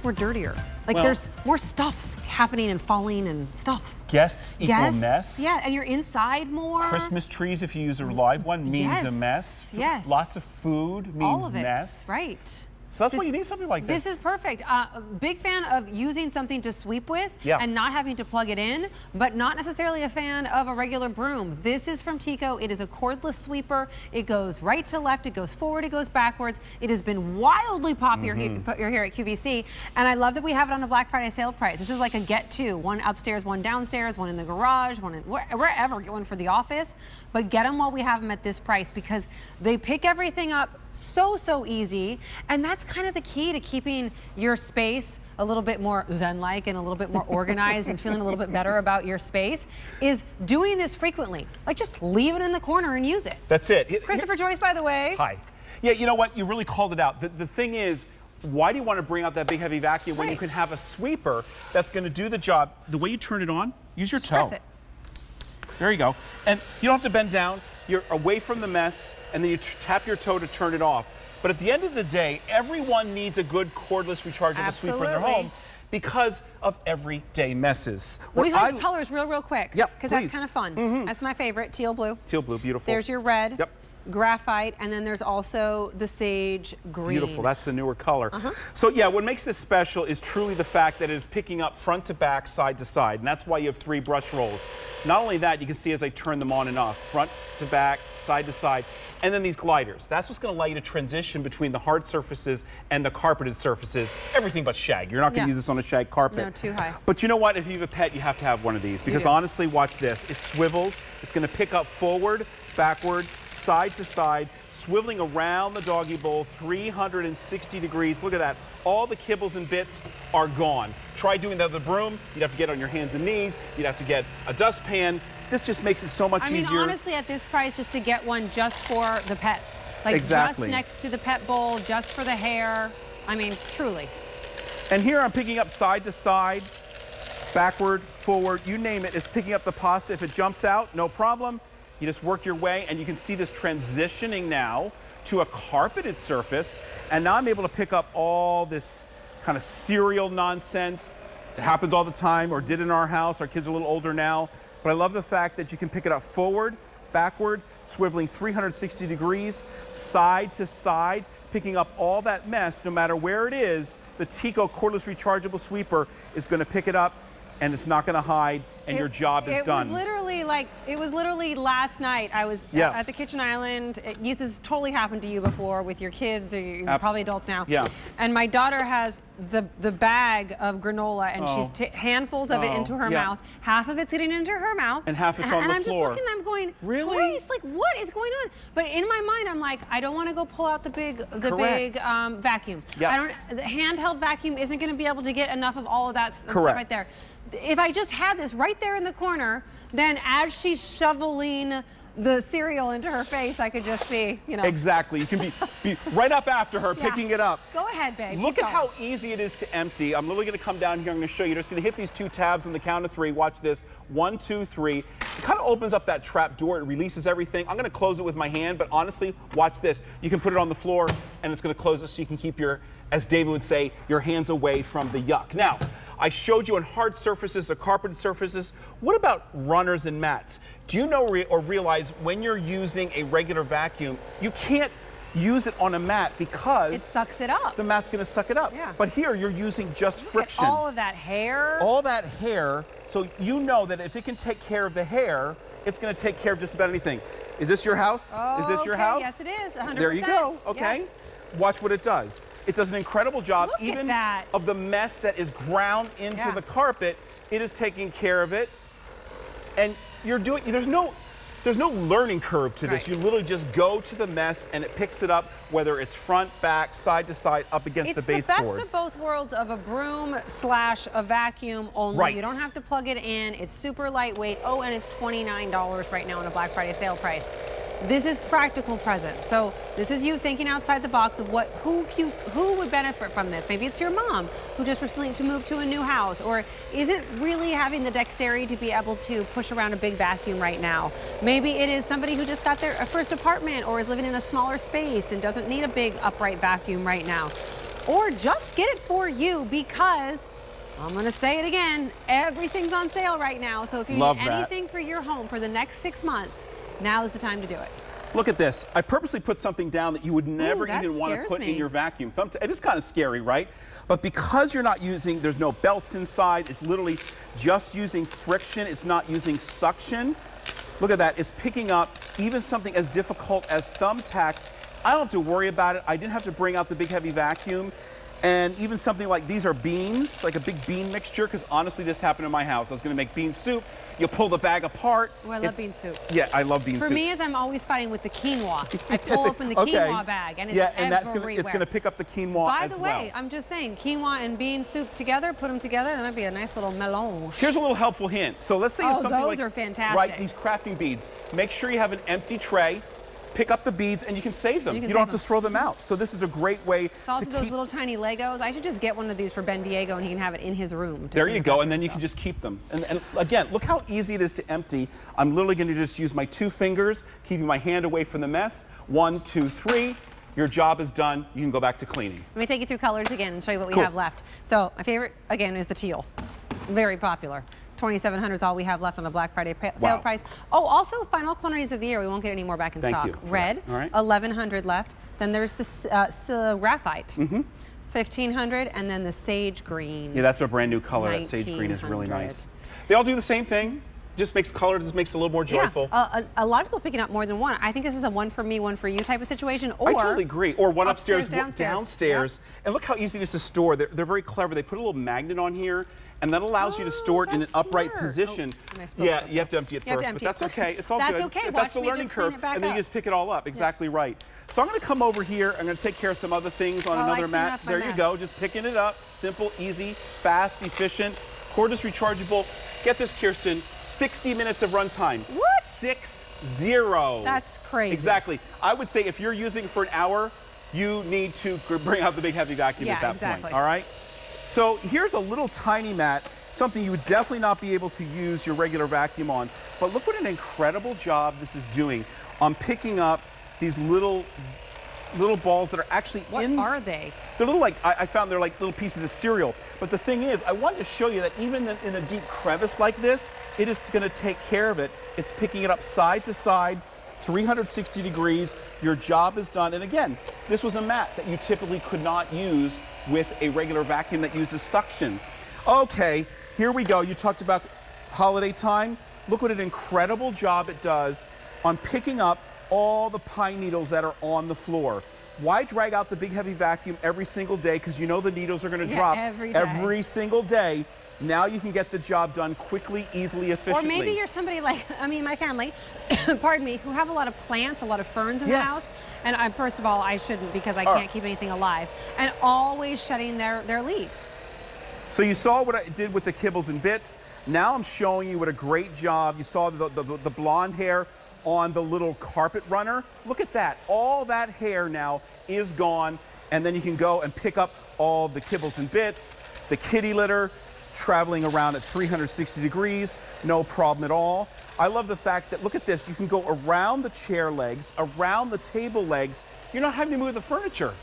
like we're dirtier. Like there's more stuff happening and falling and stuff. Guests equal mess. Yeah, and you're inside more. Christmas trees, if you use a live one, means a mess. Yes. Lots of food means all of it. mess. Right. So that's why you need something like this. This is perfect. Big fan of using something to sweep with and not having to plug it in, but not necessarily a fan of a regular broom. This is from Teko. It is a cordless sweeper. It goes right to left, it goes forward, it goes backwards. It has been wildly popular here at QVC, and I love that we have it on a Black Friday sale price. This is like a get two, one upstairs, one downstairs, one in the garage, one in wherever, get one for the office, but get them while we have them at this price because they pick everything up so easy, and that's kind of the key to keeping your space a little bit more zen-like and a little bit more organized and feeling a little bit better about your space is doing this frequently. Like just leave it in the corner and use it. That's it. Christopher Joyce, by the way. Hi. Yeah, you know what? You really called it out. The thing is, why do you want to bring out that big heavy vacuum when you can have a sweeper that's going to do the job? The way you turn it on, use your toe. Press it. There you go. And you don't have to bend down. You're away from the mess, and then you tap your toe to turn it off. But at the end of the day, everyone needs a good cordless rechargeable sweeper in their home because of everyday messes. Let me highlight colors real quick. Yep, because that's kind of fun. That's my favorite, teal blue. Teal blue, beautiful. There's your red. Yep. Graphite, and then there's also the sage green. Beautiful, that's the newer color. So yeah, what makes this special is truly the fact that it is picking up front to back, side to side, and that's why you have 3 brush rolls. Not only that, you can see as I turn them on and off, front to back, side to side, and then these gliders. That's what's going to allow you to transition between the hard surfaces and the carpeted surfaces, everything but shag. You're not going to use this on a shag carpet. No, too high. But you know what? If you have a pet, you have to have one of these because honestly, watch this. It swivels. It's going to pick up forward, backward, side to side, swiveling around the doggy bowl 360 degrees. Look at that. All the kibbles and bits are gone. Try doing that with a broom. You'd have to get on your hands and knees. You'd have to get a dustpan. This just makes it so much easier. I mean, honestly, at this price, just to get one just for the pets. Like just next to the pet bowl, just for the hair. I mean, truly. And here I'm picking up side to side, backward, forward, you name it. It's picking up the pasta. If it jumps out, no problem. You just work your way, and you can see this transitioning now to a carpeted surface. And now I'm able to pick up all this kind of cereal nonsense. It happens all the time, or did in our house. Our kids are a little older now. But I love the fact that you can pick it up forward, backward, swiveling 360 degrees, side to side, picking up all that mess, no matter where it is. The Teko cordless rechargeable sweeper is going to pick it up, and it's not going to hide, and your job is done. It was literally last night. I was at the kitchen island. This has totally happened to you before with your kids, or you're probably adults now. Yeah. And my daughter has the bag of granola, and she's handfuls of it into her mouth. Half of it's getting into her mouth, and half it's on the floor. And I'm just looking, I'm going, really? Grace, like what is going on? But in my mind, I'm like, I don't want to go pull out the big vacuum. The handheld vacuum isn't going to be able to get enough of all of that stuff right there. If I just had this right there in the corner, then as she's shoveling the cereal into her face, I could just be, you know. Exactly. You can be right up after her, picking it up. Go ahead, babe. Look at how easy it is to empty. I'm literally going to come down here. I'm going to show you. You're just going to hit these 2 tabs on the count of 3. Watch this. 1, 2, 3. It kind of opens up that trap door. It releases everything. I'm going to close it with my hand, but honestly, watch this. You can put it on the floor, and it's going to close it so you can keep your, as David would say, your hands away from the yuck. Now, I showed you on hard surfaces or carpeted surfaces. What about runners and mats? Do you know or realize when you're using a regular vacuum, you can't use it on a mat because it sucks it up. The mat's going to suck it up. Yeah. But here you're using just friction. All of that hair. All that hair. So you know that if it can take care of the hair, it's going to take care of just about anything. Is this your house? Is this your house? Yes, it is. 100%. There you go. Okay. Yes. Watch what it does. It does an incredible job, Look even at that. of the mess that is ground into the carpet. It is taking care of it, and you're doing. There's no learning curve to this. You literally just go to the mess, and it picks it up, whether it's front, back, side to side, up against the baseboards. It's the best of both worlds of a broom / a vacuum only. Right. You don't have to plug it in. It's super lightweight. Oh, and it's $29 right now on a Black Friday sale price. This is practical present. So this is you thinking outside the box of who would benefit from this. Maybe it's your mom who just recently moved to a new house, or isn't really having the dexterity to be able to push around a big vacuum right now. Maybe it is somebody who just got their first apartment or is living in a smaller space and doesn't need a big upright vacuum right now. or just get it for you because I'm going to say it again, everything's on sale right now. So if you need anything for your home for the next 6 months, now is the time to do it. Look at this. I purposely put something down that you would never even want to put in your vacuum. It is kind of scary, right? But because you're not using, there's no belts inside, it's literally just using friction, it's not using suction. Look at that, it's picking up even something as difficult as thumbtacks. I don't have to worry about it. I didn't have to bring out the big heavy vacuum. And even something like these are beans, like a big bean mixture, because honestly, this happened in my house. I was going to make bean soup. You pull the bag apart. Oh, I love bean soup. Yeah, I love bean soup. For me, as I'm always fighting with the quinoa. I pull open the quinoa bag, and it's everywhere. It's going to pick up the quinoa By the way, I'm just saying, quinoa and bean soup together, put them together, that might be a nice little melange. Here's a little helpful hint. So let's say it's something like, those are fantastic. Right, these crafting beads. Make sure you have an empty tray. Pick up the beads and you can save them. You don't have to throw them out. So this is a great way it's also those little tiny Legos. I should just get one of these for Ben Diego and he can have it in his room. There you go, and then you can just keep them. And again, look how easy it is to empty. I'm literally going to just use my 2 fingers, keeping my hand away from the mess. 1, 2, 3. Your job is done. You can go back to cleaning. Let me take you through colors again and show you what we have left. So my favorite, again, is the teal. Very popular. 2,700 is all we have left on the Black Friday sale price. Oh, also final quantities of the year. We won't get any more back in stock. Red, 1,100 left. Then there's the graphite, 1,500, and then the sage green. Yeah, that's a brand new color. That sage green is really nice. They all do the same thing. Just makes color, just makes it a little more joyful. Yeah, a lot of people picking up more than one. I think this is a one for me, one for you type of situation. Or I totally agree. Or one upstairs, downstairs. Yep. And look how easy it is to store. They're very clever. They put a little magnet on here, and that allows you to store it in an upright position. Yeah, you have to empty it first, but that's okay. It's all good. That's okay. That's the learning curve, and then you just pick it all up. Exactly right. So I'm going to come over here. I'm going to take care of some other things on another mat. There you go. Just picking it up. Simple, easy, fast, efficient. Cordless rechargeable. Get this, Kirsten. 60 minutes of runtime. What? 60. That's crazy. Exactly. I would say if you're using it for an hour, you need to bring out the big heavy vacuum at that point. All right? So here's a little tiny mat, something you would definitely not be able to use your regular vacuum on. But look what an incredible job this is doing on picking up these little balls that are actually What are they? They're little, like, I found they're like little pieces of cereal. But the thing is, I wanted to show you that even in a deep crevice like this, it is going to take care of it. It's picking it up side to side, 360 degrees. Your job is done. And again, this was a mat that you typically could not use with a regular vacuum that uses suction. Okay, here we go. You talked about holiday time. Look what an incredible job it does on picking up all the pine needles that are on the floor. Why drag out the big heavy vacuum every single day? Because you know the needles are going to drop every single day. Now you can get the job done quickly, easily, efficiently. Or maybe you're somebody like, my family, pardon me, who have a lot of plants, a lot of ferns in the house. And first of all, I shouldn't because I can't keep anything alive. And always shedding their leaves. So you saw what I did with the kibbles and bits. Now I'm showing you what a great job. You saw the blonde hair on the little carpet runner. Look at that. All that hair now is gone. And then you can go and pick up all the kibbles and bits, the kitty litter, traveling around at 360 degrees, no problem at all. I love the fact that, look at this, you can go around the chair legs, around the table legs. You're not having to move the furniture.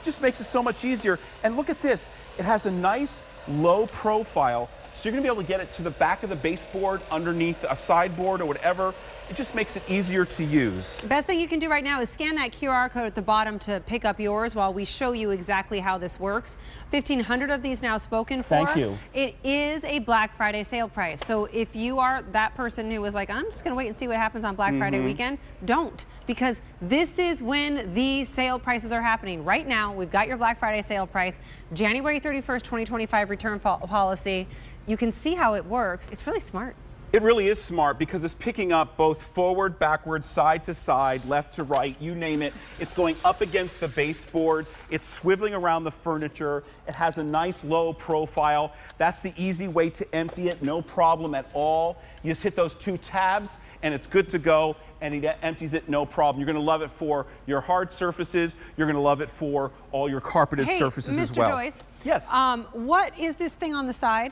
Just makes it so much easier. And look at this, it has a nice low profile, so you're gonna be able to get it to the back of the baseboard, underneath a sideboard or whatever. It just makes it easier to use. The best thing you can do right now is scan that QR code at the bottom to pick up yours while we show you exactly how this works. 1,500 of these now spoken for. Thank you. It is a Black Friday sale price. So if you are that person who was like, I'm just gonna wait and see what happens on Black Friday weekend, don't. Because this is when the sale prices are happening. Right now, we've got your Black Friday sale price, January 31st, 2025 return policy. You can see how it works. It's really smart. It really is smart because it's picking up both forward, backward, side to side, left to right, you name it. It's going up against the baseboard. It's swiveling around the furniture. It has a nice low profile. That's the easy way to empty it, no problem at all. You just hit those 2 tabs and it's good to go, and it empties it, no problem. You're gonna love it for your hard surfaces. You're gonna love it for all your carpeted surfaces as well. Mr. Joyce. Yes. What is this thing on the side?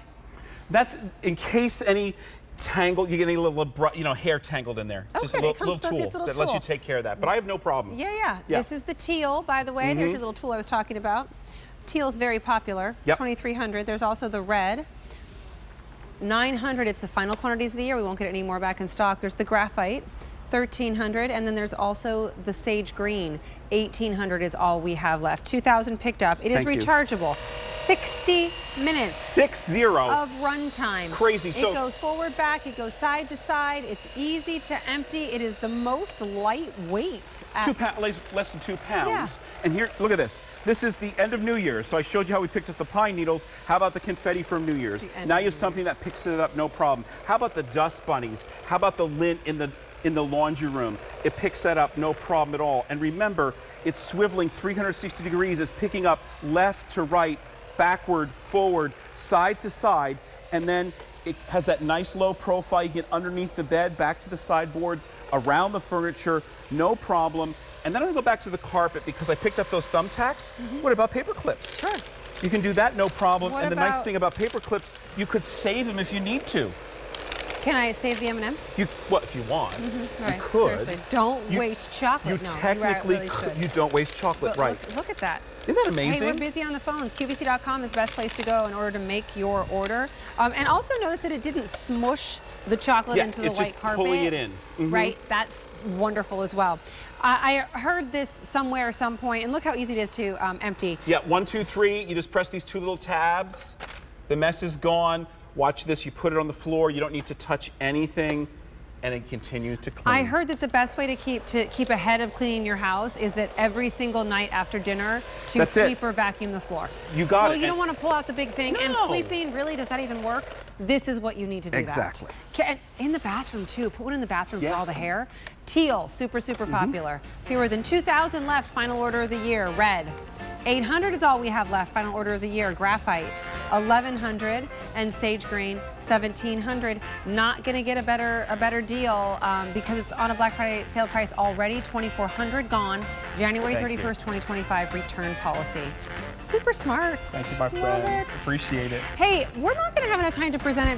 That's in case any tangled, you get any little, hair tangled in there. Okay, just a little tool that lets you take care of that. But I have no problem. Yeah. This is the teal, by the way. There's your little tool I was talking about. Teal's very popular, Yep. 2,300. There's also the red. 900, it's the final quantities of the year. We won't get any more back in stock. There's the graphite, 1,300, and then there's also the sage green. 1,800 is all we have left. 2,000 picked up. It is Thank you. rechargeable. 60 minutes 60 of run time. Crazy. It goes forward, back. It goes side to side. It's easy to empty. It is the most lightweight. Less than 2 pounds. Yeah. And here, look at this. This is the end of New Year's. So I showed you how we picked up the pine needles. How about the confetti from New Year's? Now you have something that picks it up, no problem. How about the dust bunnies? How about the lint in the laundry room? It picks that up, no problem at all. And remember, it's swiveling 360 degrees. It's picking up left to right, backward, forward, side to side, and then it has that nice low profile. You get underneath the bed, back to the sideboards, around the furniture, no problem. And then I'm gonna go back to the carpet because I picked up those thumbtacks. What about paper clips? Sure. You can do that, no problem. What And the nice about- thing about paper clips, you could save them if you need to. Can I save the M&Ms? Well, if you want, Right. you could. Seriously. Don't waste chocolate. You No, technically really should. you don't waste chocolate, But right? look at that. Isn't that Hey, amazing? we're busy on the phones. QVC.com is the best place to go in order to make your order. And also notice that it didn't smush the chocolate Yeah, into the it's white just carpet. pulling it in. Right? That's wonderful as well. I heard this somewhere, some point, and look how easy it is to empty. Yeah, 1, 2, 3. You just press these 2 little tabs. The mess is gone. Watch this. You put it on the floor. You don't need to touch anything, and it continues to clean. I heard that the best way to keep ahead of cleaning your house is that every single night after dinner to That's it. sweep or vacuum the floor. You got well, it. you don't want to pull out the big thing. And No. sweeping, really, does that even work? This is what you need to do. Exactly. And in the bathroom too. Put one in the bathroom Yeah. for all the hair. Teal, super popular. Fewer than 2,000 left. Final order of the year. Red. 800 is all we have left. Final order of the year. Graphite, 1,100, and sage green, 1,700. Not going to get a better deal because it's on a Black Friday sale price already. 2,400 gone. January Thank 31st, 2025 return policy. Super smart. Thank you, my Love friend. it. Appreciate it. Hey, we're not going to have enough time to present it